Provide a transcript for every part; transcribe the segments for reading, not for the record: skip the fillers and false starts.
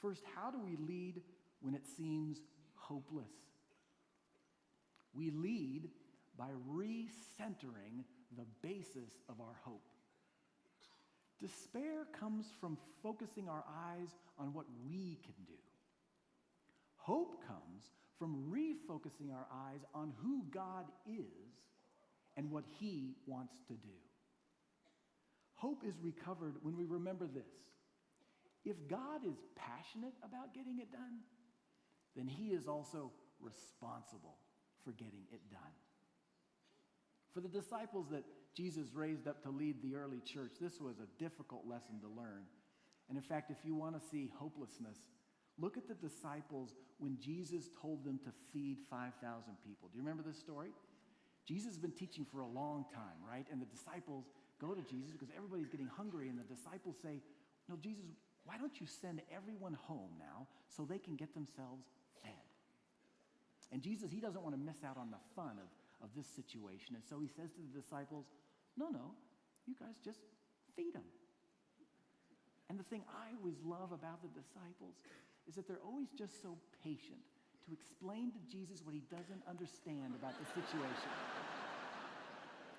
First, how do we lead when it seems hopeless? We lead by recentering the basis of our hope. Despair comes from focusing our eyes on what we can do. Hope comes from refocusing our eyes on who God is and what He wants to do. Hope is recovered when we remember this. If God is passionate about getting it done, then He is also responsible for getting it done. For the disciples that Jesus raised up to lead the early church, this was a difficult lesson to learn. And in fact, if you want to see hopelessness, look at the disciples when Jesus told them to feed 5,000 people. Do you remember this story? Jesus has been teaching for a long time, right? And the disciples go to Jesus because everybody's getting hungry, and the disciples say, "No, Jesus, why don't you send everyone home now so they can get themselves fed?" And Jesus, He doesn't want to miss out on the fun of this situation. And so He says to the disciples, no, you guys just feed them. And the thing I always love about the disciples is that they're always just so patient to explain to Jesus what He doesn't understand about the situation.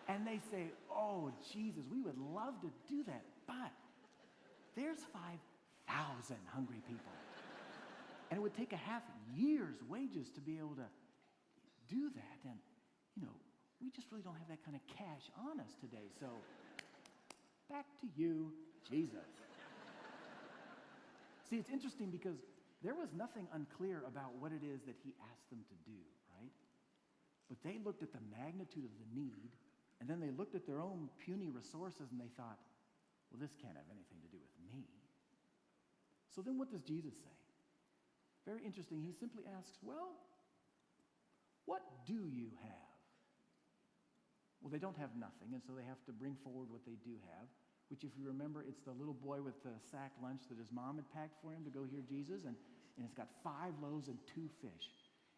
And they say, "Oh, Jesus, we would love to do that, but there's 5,000 hungry people. And it would take a half year's wages to be able to do that. And, we just really don't have that kind of cash on us today. So back to you, Jesus." See, it's interesting because there was nothing unclear about what it is that He asked them to do, right? But they looked at the magnitude of the need, and then they looked at their own puny resources, and they thought, well, this can't have anything to do with me. So then what does Jesus say? Very interesting. He simply asks, well, what do you have? Well, they don't have nothing, and so they have to bring forward what they do have, which, if you remember, it's the little boy with the sack lunch that his mom had packed for him to go hear Jesus, and it's got 5 loaves and 2 fish.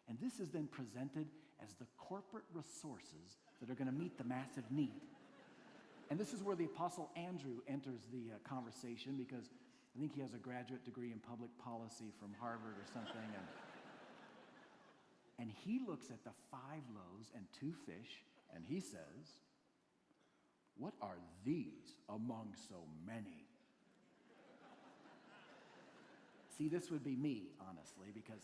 And this is then presented as the corporate resources that are going to meet the massive need. And this is where the Apostle Andrew enters the conversation, because I think he has a graduate degree in public policy from Harvard or something. And he looks at the 5 loaves and 2 fish, and he says, "What are these among so many?" See, this would be me, honestly, because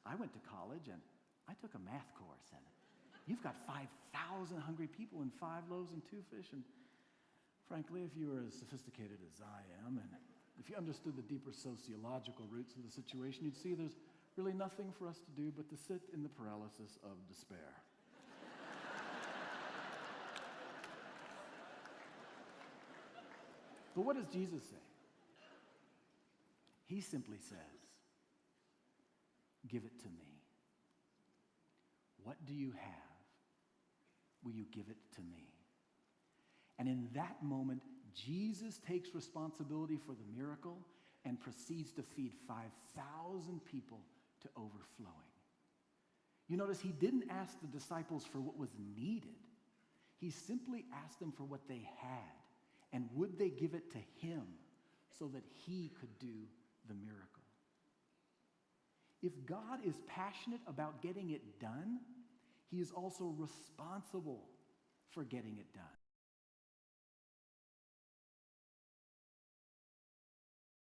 I went to college and I took a math course, and you've got 5,000 hungry people and 5 loaves and 2 fish, and frankly, if you were as sophisticated as I am, and if you understood the deeper sociological roots of the situation, you'd see there's really nothing for us to do but to sit in the paralysis of despair. But what does Jesus say? He simply says, "Give it to me. What do you have? Will you give it to me?" And in that moment, Jesus takes responsibility for the miracle and proceeds to feed 5,000 people to overflowing. You notice He didn't ask the disciples for what was needed. He simply asked them for what they had, and would they give it to Him so that He could do the miracle. If God is passionate about getting it done, He is also responsible for getting it done.